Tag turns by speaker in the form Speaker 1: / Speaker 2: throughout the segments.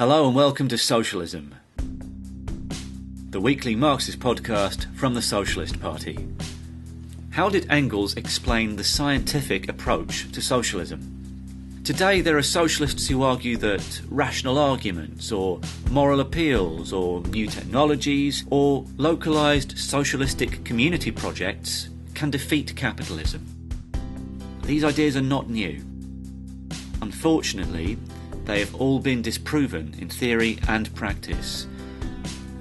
Speaker 1: Hello and welcome to Socialism, the weekly Marxist podcast from the Socialist Party. How did Engels explain the scientific approach to socialism? Today there are socialists who argue that rational arguments, or moral appeals, or new technologies, or localised socialistic community projects can defeat capitalism. These ideas are not new. Unfortunately, they have all been disproven in theory and practice.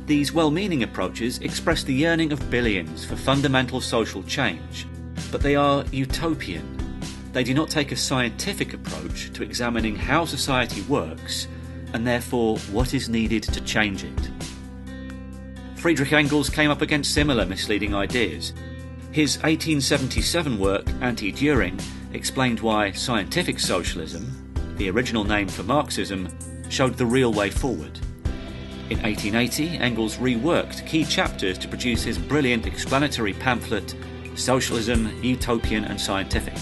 Speaker 1: These well-meaning approaches express the yearning of billions for fundamental social change, but they are utopian. They do not take a scientific approach to examining how society works, and therefore what is needed to change it. Friedrich Engels came up against similar misleading ideas. His 1877 work, Anti-Dühring, explained why scientific socialism, the original name for Marxism, showed the real way forward. In 1880, Engels reworked key chapters to produce his brilliant explanatory pamphlet, Socialism, Utopian and Scientific.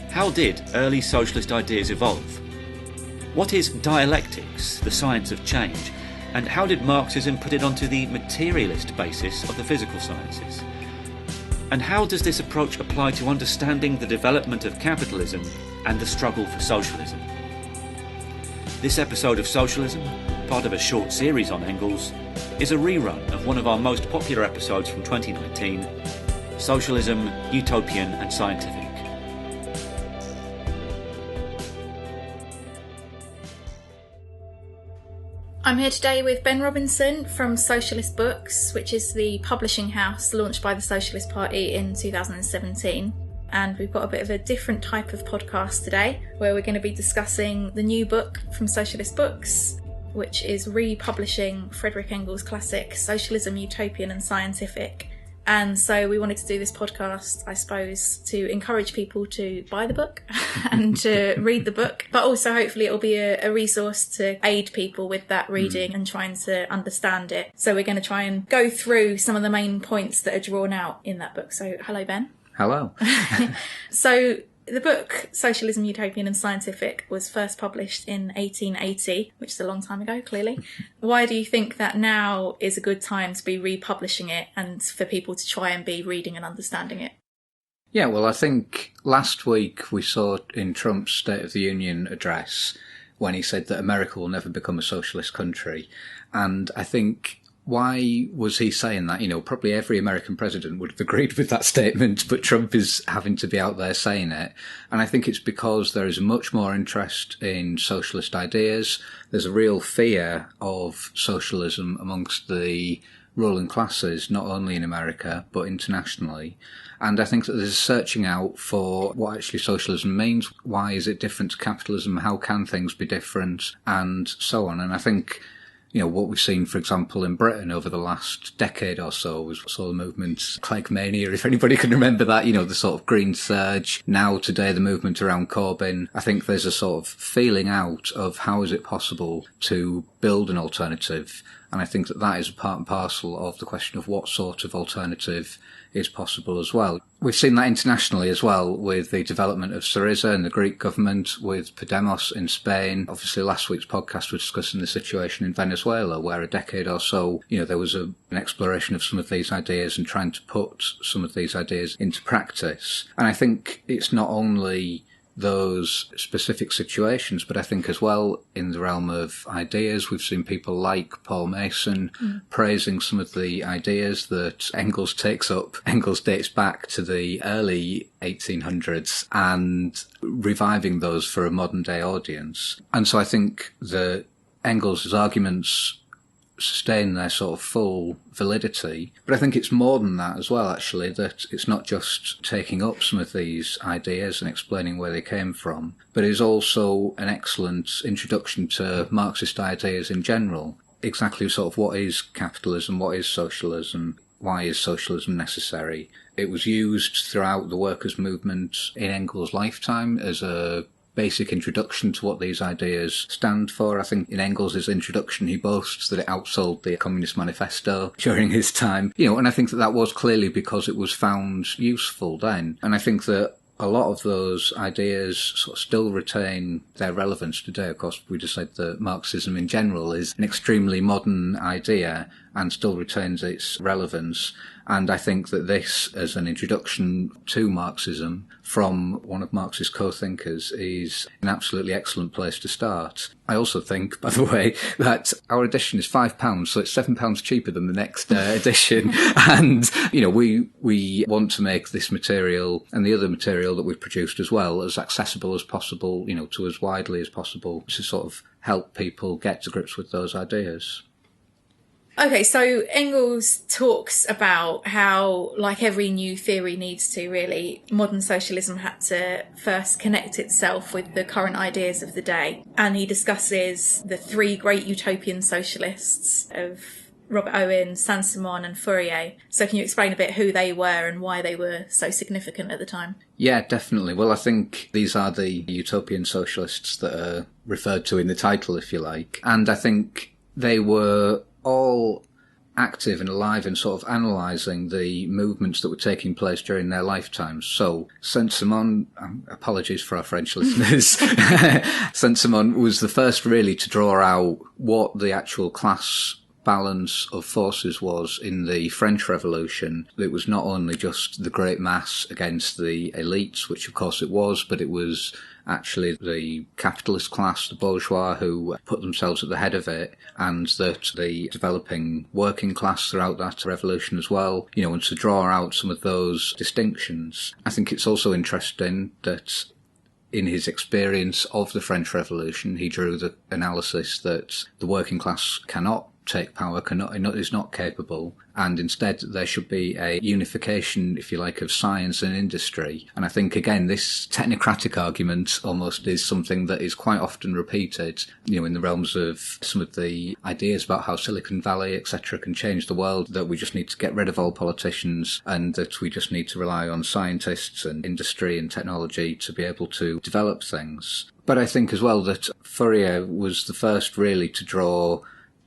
Speaker 1: How did early socialist ideas evolve? What is dialectics, the science of change, and how did Marxism put it onto the materialist basis of the physical sciences? And how does this approach apply to understanding the development of capitalism and the struggle for socialism? This episode of Socialism, part of a short series on Engels, is a rerun of one of our most popular episodes from 2019, Socialism, Utopian and Scientific.
Speaker 2: I'm here today with Ben Robinson from Socialist Books, which is the publishing house launched by the Socialist Party in 2017. And we've got a bit of a different type of podcast today, where we're going to be discussing the new book from Socialist Books, which is republishing Friedrich Engels' classic Socialism, Utopian and Scientific. And so we wanted to do this podcast, I suppose, to encourage people to buy the book and to read the book, but also hopefully it'll be a resource to aid people with that reading and trying to understand it. So we're going to try and go through some of the main points that are drawn out in that book. So hello, Ben.
Speaker 3: Hello.
Speaker 2: So the book, Socialism, Utopian and Scientific, was first published in 1880, which is a long time ago, clearly. Why do you think that now is a good time to be republishing it and for people to try and be reading and understanding it?
Speaker 3: Yeah, well, I think last week we saw in Trump's State of the Union address when he said that America will never become a socialist country. And I think, why was he saying that? You know, probably every American president would have agreed with that statement, but Trump is having to be out there saying it. And I think it's because there is much more interest in socialist ideas. There's a real fear of socialism amongst the ruling classes, not only in America, but internationally. And I think that there's a searching out for what actually socialism means. Why is it different to capitalism? How can things be different? And so on. And I think, you know, what we've seen, for example, in Britain over the last decade or so was sort of the movement, Cleggmania, if anybody can remember that, you know, the sort of green surge. Now, today, the movement around Corbyn. I think there's a sort of feeling out of how is it possible to build an alternative. And I think that that is a part and parcel of the question of what sort of alternative is possible as well. We've seen that internationally as well with the development of Syriza and the Greek government, with Podemos in Spain. Obviously, last week's podcast was discussing the situation in Venezuela, where a decade or so, you know, there was an exploration of some of these ideas and trying to put some of these ideas into practice. And I think it's not only those specific situations, but I think as well in the realm of ideas, we've seen people like Paul Mason praising some of the ideas that Engels takes up. Engels dates back to the early 1800s and reviving those for a modern day audience. And so I think that Engels' arguments sustain their sort of full validity. But I think it's more than that as well, actually, that it's not just taking up some of these ideas and explaining where they came from, but is also an excellent introduction to Marxist ideas in general. Exactly sort of what is capitalism, what is socialism, why is socialism necessary? It was used throughout the workers' movement in Engels' lifetime as a basic introduction to what these ideas stand for. I think in Engels' introduction, he boasts that it outsold the Communist Manifesto during his time. You know, and I think that that was clearly because it was found useful then. And I think that a lot of those ideas sort of still retain their relevance today. Of course, we just said that Marxism in general is an extremely modern idea and still retains its relevance. And I think that this, as an introduction to Marxism from one of Marx's co-thinkers, is an absolutely excellent place to start. I also think, by the way, that our edition is £5, so it's £7 cheaper than the next edition. And, you know, we want to make this material and the other material that we've produced as well as accessible as possible, you know, to as widely as possible to sort of help people get to grips with those ideas.
Speaker 2: Okay, so Engels talks about how, like every new theory needs to really, modern socialism had to first connect itself with the current ideas of the day. And he discusses the three great utopian socialists of Robert Owen, Saint-Simon and Fourier. So can you explain a bit who they were and why they were so significant at the time?
Speaker 3: Yeah, definitely. Well, I think these are the utopian socialists that are referred to in the title, if you like. And I think they were all active and alive in sort of analysing the movements that were taking place during their lifetimes. So Saint-Simon, apologies for our French listeners, Saint-Simon was the first really to draw out what the actual class balance of forces was in the French Revolution. It was not only just the great mass against the elites, which of course it was, but it was actually the capitalist class, the bourgeois, who put themselves at the head of it, and that the developing working class throughout that revolution as well, you know, and to draw out some of those distinctions. I think it's also interesting that in his experience of the French Revolution, he drew the analysis that the working class cannot take power, is not capable, and instead there should be a unification, if you like, of science and industry. And I think, again, this technocratic argument almost is something that is quite often repeated, you know, in the realms of some of the ideas about how Silicon Valley, etc., can change the world, that we just need to get rid of all politicians and that we just need to rely on scientists and industry and technology to be able to develop things. But I think as well that Fourier was the first really to draw,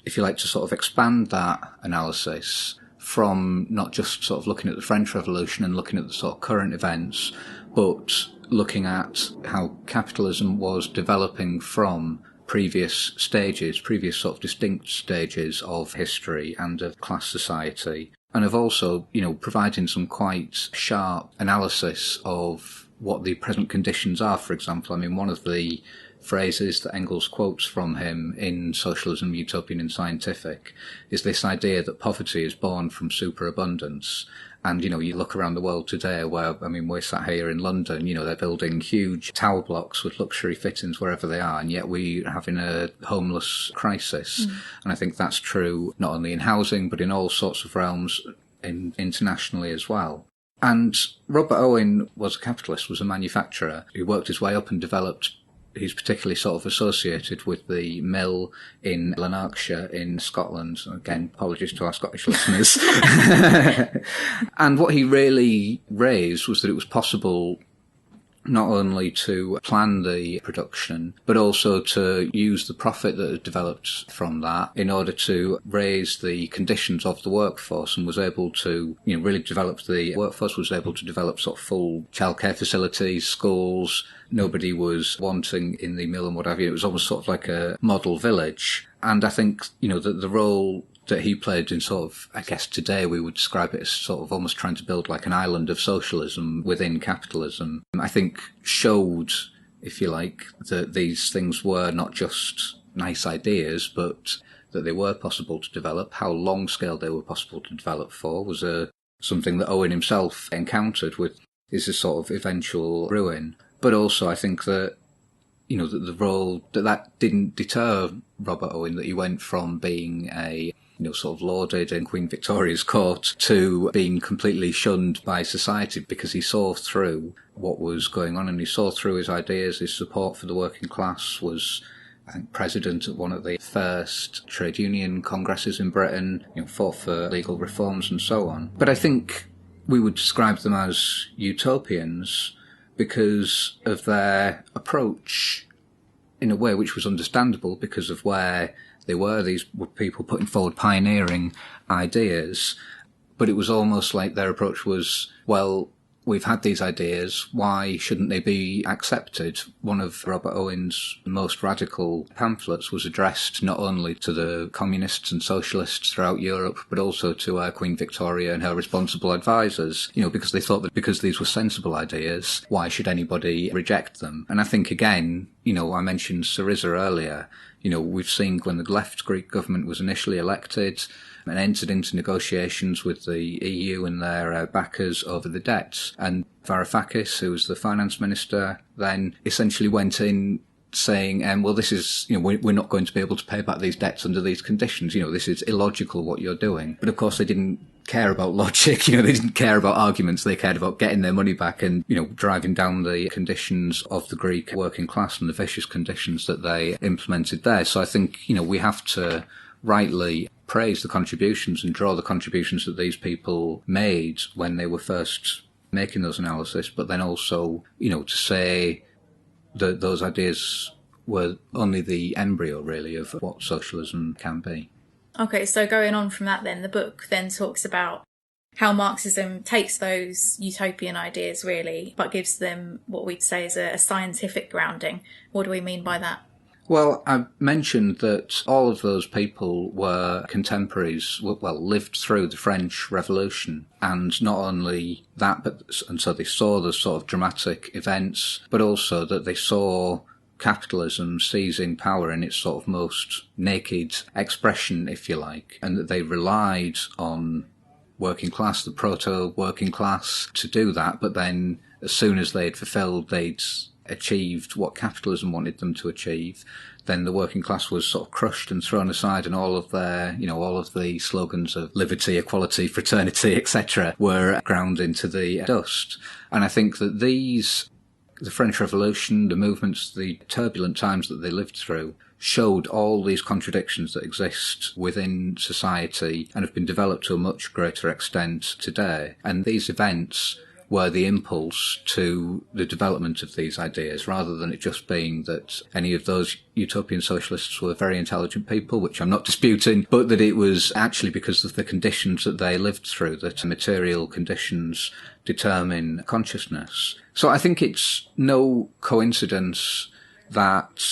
Speaker 3: if you like, to sort of expand that analysis from not just sort of looking at the French Revolution and looking at the sort of current events, but looking at how capitalism was developing from previous sort of distinct stages of history and of class society, and of also, you know, providing some quite sharp analysis of what the present conditions are. For example, I mean, one of the phrases that Engels quotes from him in Socialism, Utopian and Scientific is this idea that poverty is born from superabundance. And, you know, you look around the world today where, I mean, we're sat here in London, you know, they're building huge tower blocks with luxury fittings wherever they are, and yet we're having a homeless crisis. And I think that's true not only in housing, but in all sorts of realms internationally as well. And Robert Owen was a capitalist, was a manufacturer. He worked his way up and developed. He's particularly sort of associated with the mill in Lanarkshire in Scotland. Again, apologies to our Scottish listeners. And what he really raised was that it was possible not only to plan the production, but also to use the profit that had developed from that in order to raise the conditions of the workforce, and was able to, you know, really develop the workforce, was able to develop sort of full childcare facilities, schools. Nobody was wanting in the mill and what have you. It was almost sort of like a model village. And I think, you know, that the role that he played in sort of, I guess today we would describe it as sort of almost trying to build like an island of socialism within capitalism, I think showed, if you like, that these things were not just nice ideas, but that they were possible to develop. How long scale they were possible to develop for was something that Owen himself encountered with his sort of eventual ruin. But also I think that, you know, that the role that didn't deter Robert Owen, that he went from being a, you know, sort of lauded in Queen Victoria's court to being completely shunned by society, because he saw through what was going on and he saw through his ideas. His support for the working class, was, I think, president at one of the first trade union congresses in Britain, you know, fought for legal reforms and so on. But I think we would describe them as utopians because of their approach in a way which was understandable because of where they were. These were people putting forward pioneering ideas, but it was almost like their approach was, well, we've had these ideas, why shouldn't they be accepted? One of Robert Owen's most radical pamphlets was addressed not only to the communists and socialists throughout Europe, but also to Queen Victoria and her responsible advisors, because they thought that because these were sensible ideas, why should anybody reject them? And I think, again, I mentioned Syriza earlier. We've seen when the left Greek government was initially elected and entered into negotiations with the EU and their backers over the debts. And Varoufakis, who was the finance minister, then essentially went in saying, well, this is, we're not going to be able to pay back these debts under these conditions. This is illogical what you're doing. But of course they didn't care about logic, they didn't care about arguments, they cared about getting their money back and, driving down the conditions of the Greek working class and the vicious conditions that they implemented there. So I think, we have to rightly praise the contributions and draw the contributions that these people made when they were first making those analyses, but then also, to say that those ideas were only the embryo, really, of what socialism can be.
Speaker 2: Okay, so going on from that then, the book then talks about how Marxism takes those utopian ideas, really, but gives them what we'd say is a scientific grounding. What do we mean by that?
Speaker 3: Well, I mentioned that all of those people were contemporaries, lived through the French Revolution. And not only that, and so they saw the sort of dramatic events, but also that they saw capitalism seizing power in its sort of most naked expression, if you like, and that they relied on working class, the proto-working class, to do that. But then as soon as they'd achieved what capitalism wanted them to achieve, then the working class was sort of crushed and thrown aside, and all of their, all of the slogans of liberty, equality, fraternity, etc., were ground into the dust. And I think that the French Revolution, the movements, the turbulent times that they lived through, showed all these contradictions that exist within society and have been developed to a much greater extent today. And these events were the impulse to the development of these ideas, rather than it just being that any of those utopian socialists were very intelligent people, which I'm not disputing, but that it was actually because of the conditions that they lived through, that material conditions determine consciousness. So I think it's no coincidence that,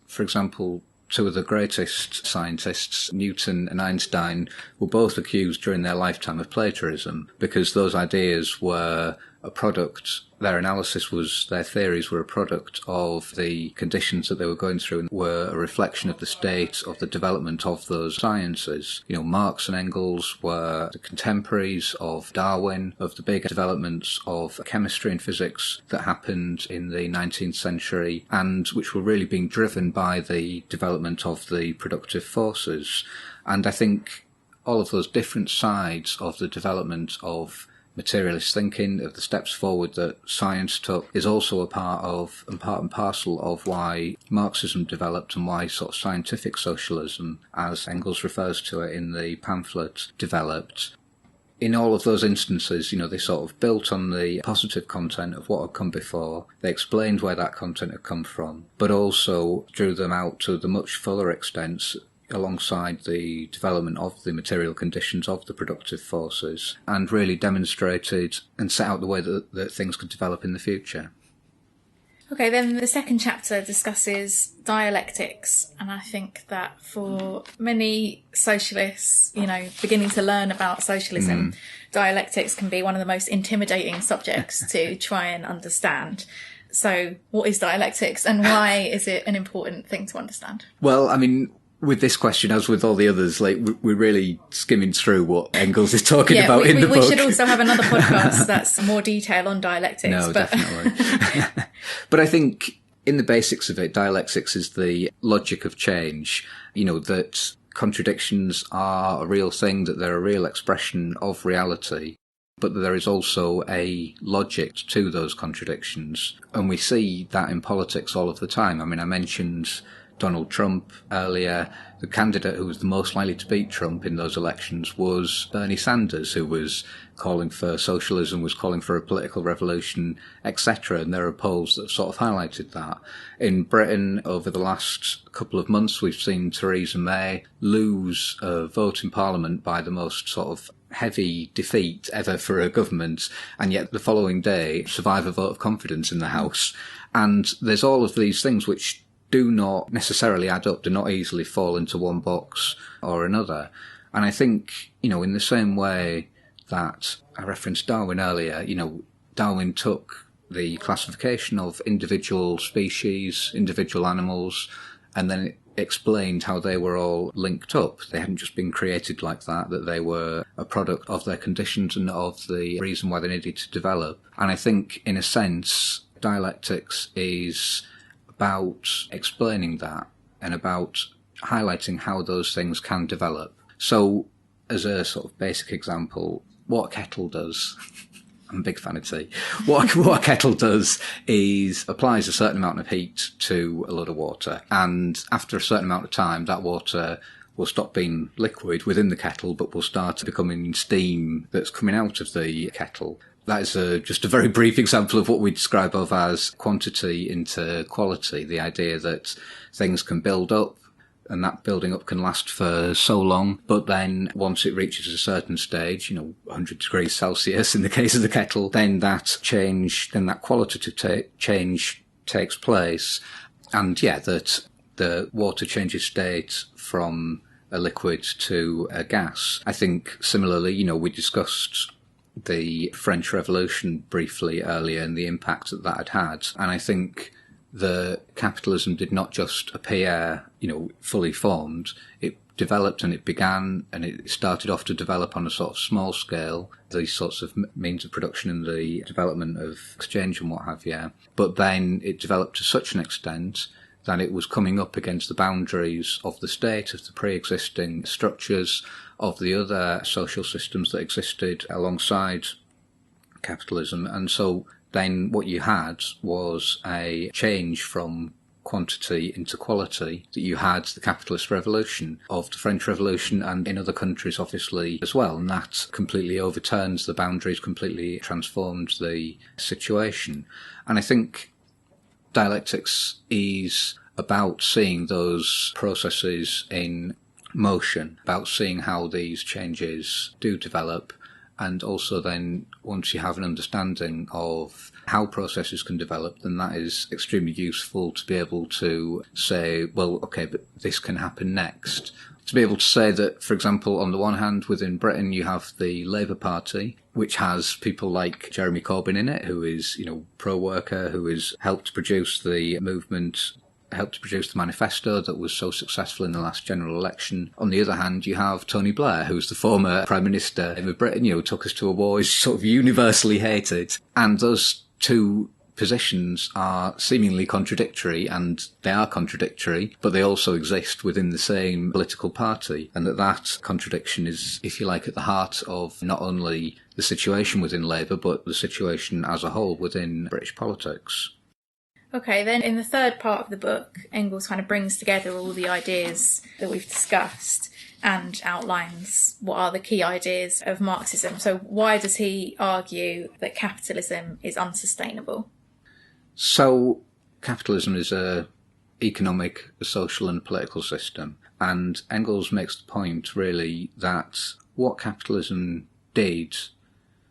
Speaker 3: for example, two of the greatest scientists, Newton and Einstein, were both accused during their lifetime of plagiarism, because those ideas were a product, their theories were a product of the conditions that they were going through and were a reflection of the state of the development of those sciences. Marx and Engels were the contemporaries of Darwin, of the big developments of chemistry and physics that happened in the 19th century, and which were really being driven by the development of the productive forces. And I think all of those different sides of the development of materialist thinking, of the steps forward that science took, is also a part and parcel of why Marxism developed and why sort of scientific socialism, as Engels refers to it in the pamphlet, developed. In all of those instances, they sort of built on the positive content of what had come before. They explained where that content had come from, but also drew them out to the much fuller extent alongside the development of the material conditions of the productive forces, and really demonstrated and set out the way that things could develop in the future.
Speaker 2: Okay, then the second chapter discusses dialectics, and I think that for many socialists, beginning to learn about socialism, dialectics can be one of the most intimidating subjects to try and understand. So what is dialectics, and why is it an important thing to understand?
Speaker 3: Well, I mean, with this question, as with all the others, we're really skimming through what Engels is talking about in the book.
Speaker 2: We should also have another podcast that's more detail on dialectics.
Speaker 3: No, definitely. But I think in the basics of it, dialectics is the logic of change, that contradictions are a real thing, that they're a real expression of reality, but that there is also a logic to those contradictions. And we see that in politics all of the time. I mean, I mentioned Donald Trump earlier. The candidate who was the most likely to beat Trump in those elections was Bernie Sanders, who was calling for socialism, was calling for a political revolution, etc. And there are polls that sort of highlighted that. In Britain, over the last couple of months, we've seen Theresa May lose a vote in Parliament by the most sort of heavy defeat ever for a government, and yet the following day survive a vote of confidence in the House. And there's all of these things which do not necessarily add up, do not easily fall into one box or another. And I think, in the same way that I referenced Darwin earlier, Darwin took the classification of individual species, individual animals, and then it explained how they were all linked up. They hadn't just been created like that they were a product of their conditions and of the reason why they needed to develop. And I think, in a sense, dialectics is about explaining that and about highlighting how those things can develop. So, as a sort of basic example, what a kettle does... I'm a big fan of tea. What a kettle does is applies a certain amount of heat to a lot of water. And after a certain amount of time, that water will stop being liquid within the kettle, but will start becoming steam that's coming out of the kettle. That is just a very brief example of what we describe of as quantity into quality, the idea that things can build up, and that building up can last for so long, but then once it reaches a certain stage, 100 degrees Celsius in the case of the kettle, then that qualitative change takes place. And that the water changes state from a liquid to a gas. I think similarly, we discussed the French Revolution briefly earlier and the impact that had had. And I think the capitalism did not just appear, fully formed. It developed and it began and it started off to develop on a sort of small scale, these sorts of means of production and the development of exchange and what have you. But then it developed to such an extent that it was coming up against the boundaries of the state, of the pre-existing structures, of the other social systems that existed alongside capitalism. And so then what you had was a change from quantity into quality, that you had the capitalist revolution of the French Revolution and in other countries obviously as well, and that completely overturns the boundaries, completely transforms the situation. And I think dialectics is about seeing those processes in motion, about seeing how these changes do develop. And also then, once you have an understanding of how processes can develop, then that is extremely useful to be able to say, well, okay, but this can happen next. To be able to say that, for example, on the one hand, within Britain, you have the Labour Party, which has people like Jeremy Corbyn in it, who is, pro-worker, who has helped produce the movement, helped to produce the manifesto that was so successful in the last general election. On the other hand, you have Tony Blair, who's the former Prime Minister of Britain, took us to a war, is sort of universally hated. And those two positions are seemingly contradictory, and they are contradictory, but they also exist within the same political party. And that contradiction is, if you like, at the heart of not only the situation within Labour, but the situation as a whole within British politics.
Speaker 2: Okay, then in the third part of the book, Engels kind of brings together all the ideas that we've discussed and outlines what are the key ideas of Marxism. So why does he argue that capitalism is unsustainable?
Speaker 3: So capitalism is a economic, a social and political system. And Engels makes the point, really, that what capitalism did,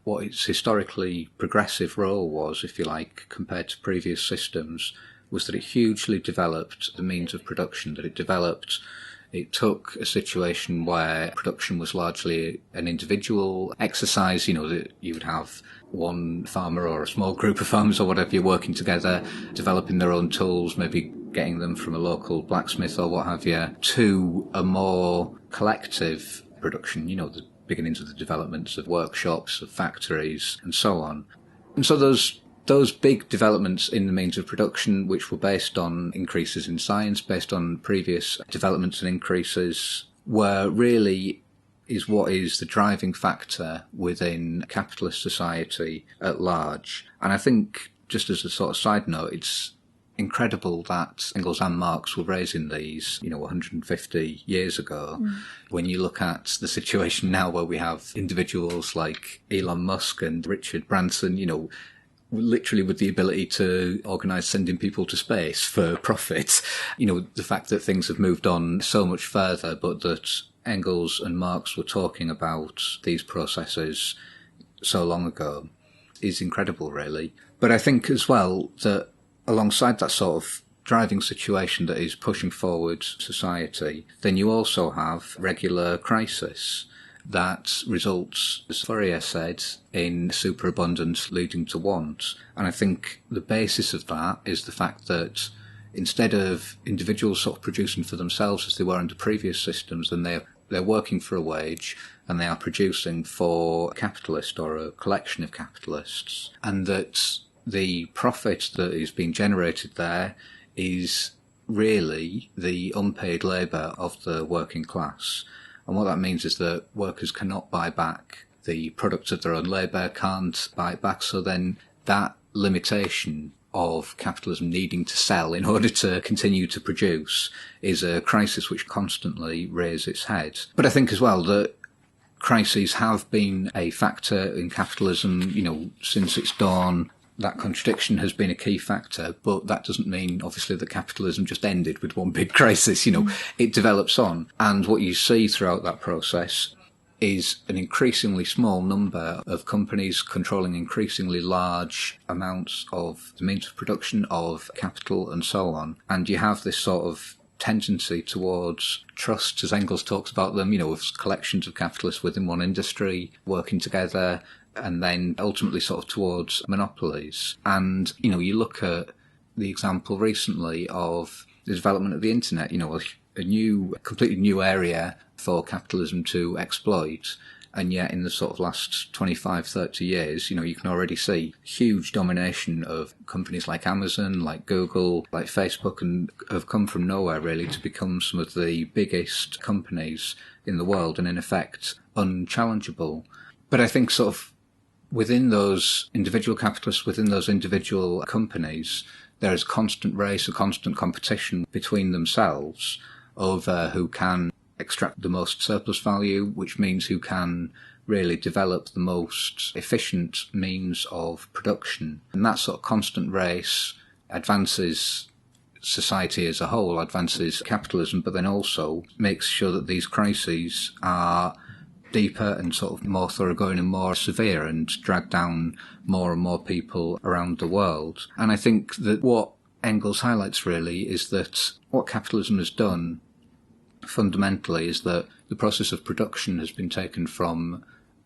Speaker 3: what its historically progressive role was, if you like, compared to previous systems, was that it hugely developed the means of production, that it took a situation where production was largely an individual exercise, that you would have one farmer or a small group of farmers or whatever, you're working together, developing their own tools, maybe getting them from a local blacksmith or what have you, to a more collective production, the beginnings of the developments of workshops, of factories, and so on. And so those big developments in the means of production, which were based on increases in science, based on previous developments and increases, is what is the driving factor within capitalist society at large. And I think, just as a sort of side note, it's incredible that Engels and Marx were raising these, 150 years ago. When you look at the situation now where we have individuals like Elon Musk and Richard Branson, literally with the ability to organise sending people to space for profit. The fact that things have moved on so much further, but that Engels and Marx were talking about these processes so long ago is incredible, really. But I think as well that alongside that sort of driving situation that is pushing forward society, then you also have regular crisis that results, as Fourier said, in superabundance leading to want. And I think the basis of that is the fact that instead of individuals sort of producing for themselves as they were under previous systems, then they're working for a wage and they are producing for a capitalist or a collection of capitalists. And that the profit that is being generated there is really the unpaid labour of the working class. And what that means is that workers cannot buy back the products of their own labour, can't buy it back, so then that limitation of capitalism needing to sell in order to continue to produce is a crisis which constantly rears its head. But I think as well that crises have been a factor in capitalism, since its dawn. That contradiction has been a key factor, but that doesn't mean, obviously, that capitalism just ended with one big crisis. It develops on. And what you see throughout that process is an increasingly small number of companies controlling increasingly large amounts of the means of production, of capital, and so on. And you have this sort of tendency towards trusts, as Engels talks about them, with collections of capitalists within one industry working together, and then ultimately sort of towards monopolies. And, you look at the example recently of the development of the internet, a completely new area for capitalism to exploit. And yet in the sort of last 25, 30 years, you can already see huge domination of companies like Amazon, like Google, like Facebook, and have come from nowhere really to become some of the biggest companies in the world and in effect unchallengeable. But I think sort of within those individual capitalists, within those individual companies, there is constant race, a constant competition between themselves over who can extract the most surplus value, which means who can really develop the most efficient means of production. And that sort of constant race advances society as a whole, advances capitalism, but then also makes sure that these crises are deeper and sort of more thoroughgoing and more severe and drag down more and more people around the world. And I think that what Engels highlights really is that what capitalism has done fundamentally is that the process of production has been taken from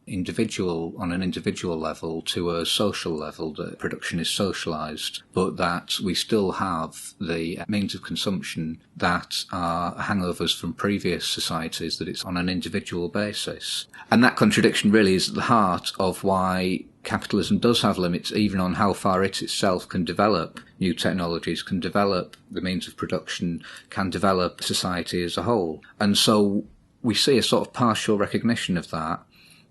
Speaker 3: on an individual level to a social level, that production is socialised, but that we still have the means of consumption that are hangovers from previous societies, that it's on an individual basis. And that contradiction really is at the heart of why capitalism does have limits, even on how far it itself can develop new technologies, can develop the means of production, can develop society as a whole. And so we see a sort of partial recognition of that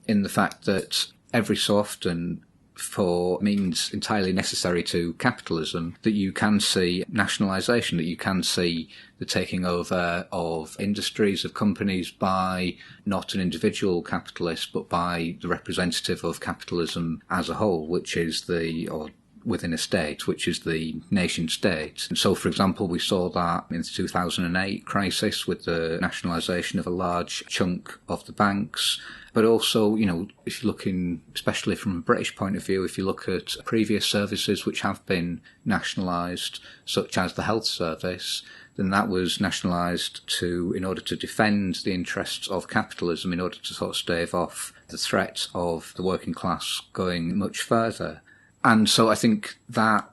Speaker 3: in the fact that every so often, for means entirely necessary to capitalism, that you can see nationalisation, that you can see the taking over of industries, of companies by not an individual capitalist, but by the representative of capitalism as a whole, which is within a state, which is the nation state. And so, for example, we saw that in the 2008 crisis with the nationalisation of a large chunk of the banks. But also, if you're looking, especially from a British point of view, if you look at previous services which have been nationalised, such as the health service, then that was nationalised in order to defend the interests of capitalism, in order to sort of stave off the threat of the working class going much further. And so I think that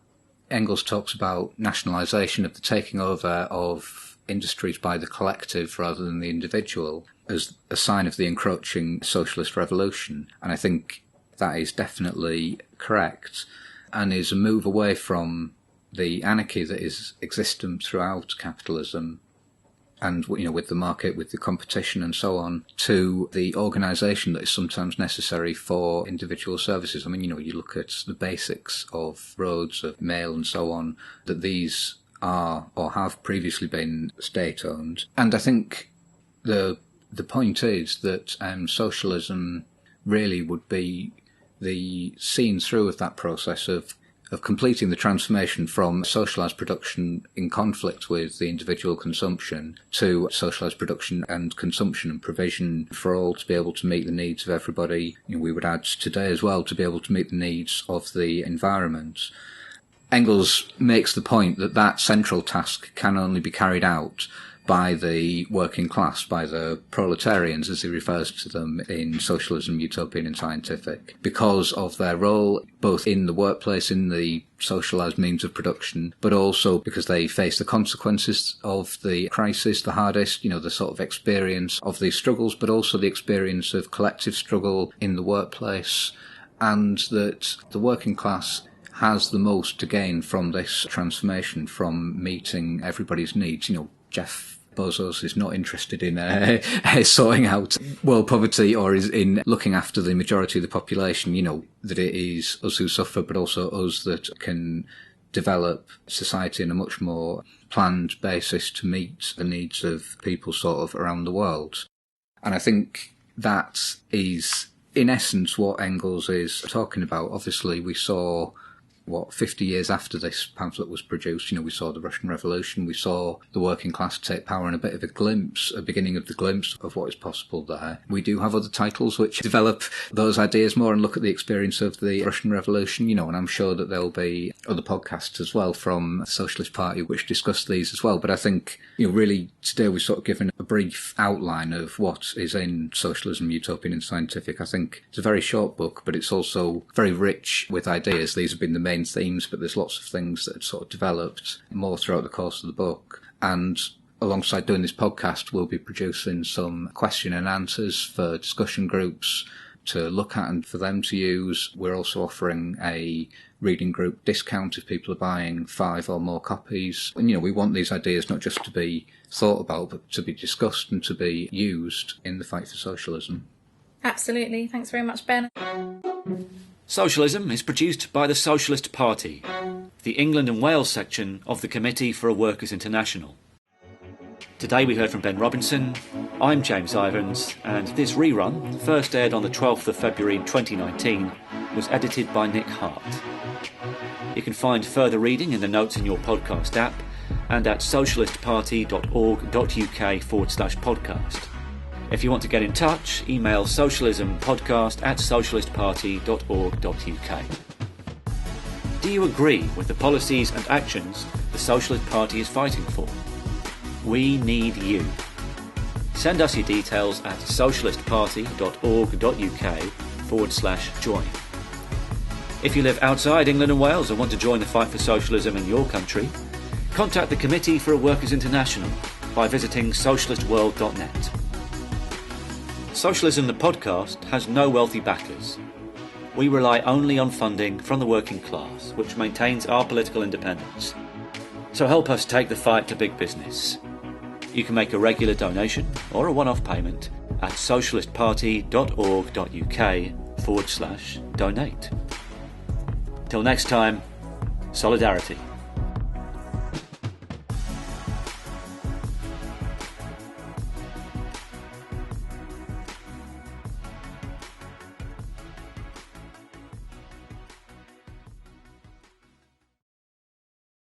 Speaker 3: Engels talks about nationalisation, of the taking over of industries by the collective rather than the individual, as a sign of the encroaching socialist revolution. And I think that is definitely correct, and is a move away from the anarchy that is existent throughout capitalism and, with the market, with the competition and so on, to the organisation that is sometimes necessary for individual services. I mean, you look at the basics of roads, of mail and so on, that these are or have previously been state-owned. And I think the point is that socialism really would be the seeing through of that process of of completing the transformation from socialised production in conflict with the individual consumption to socialised production and consumption and provision for all to be able to meet the needs of everybody. We would add today as well to be able to meet the needs of the environment. Engels makes the point that that central task can only be carried out by the working class, by the proletarians, as he refers to them in Socialism, Utopian and Scientific, because of their role both in the workplace, in the socialised means of production, but also because they face the consequences of the crisis the hardest, the sort of experience of these struggles, but also the experience of collective struggle in the workplace, and that the working class has the most to gain from this transformation, from meeting everybody's needs. Jeff Bezos is not interested in sorting out world poverty or is in looking after the majority of the population, that it is us who suffer, but also us that can develop society in a much more planned basis to meet the needs of people sort of around the world. And I think that is, in essence, what Engels is talking about. Obviously, we saw 50 years after this pamphlet was produced, we saw the Russian Revolution, we saw the working class take power, and a bit of a beginning of the glimpse of what is possible there. We do have other titles which develop those ideas more and look at the experience of the Russian Revolution, and I'm sure that there'll be other podcasts as well from the Socialist Party which discuss these as well. But I think, really today we've sort of given a brief outline of what is in Socialism, Utopian and Scientific. I think it's a very short book, but it's also very rich with ideas. These have been the main themes, but there's lots of things that have sort of developed more throughout the course of the book. And alongside doing this podcast, we'll be producing some question and answers for discussion groups to look at and for them to use. We're also offering a reading group discount if people are buying 5 or more copies. And, we want these ideas not just to be thought about, but to be discussed and to be used in the fight for socialism.
Speaker 2: Absolutely. Thanks very much, Ben.
Speaker 1: Socialism is produced by the Socialist Party, the England and Wales section of the Committee for a Workers' International. Today we heard from Ben Robinson, I'm James Ivans, and this rerun, first aired on the 12th of February 2019, was edited by Nick Hart. You can find further reading in the notes in your podcast app and at socialistparty.org.uk/podcast. If you want to get in touch, email socialismpodcast@socialistparty.org.uk. Do you agree with the policies and actions the Socialist Party is fighting for? We need you. Send us your details at socialistparty.org.uk/join. If you live outside England and Wales and want to join the fight for socialism in your country, contact the Committee for a Workers' International by visiting socialistworld.net. Socialism the podcast has no wealthy backers. We rely only on funding from the working class, which maintains our political independence. So help us take the fight to big business. You can make a regular donation or a one-off payment at socialistparty.org.uk/donate. Till next time, solidarity.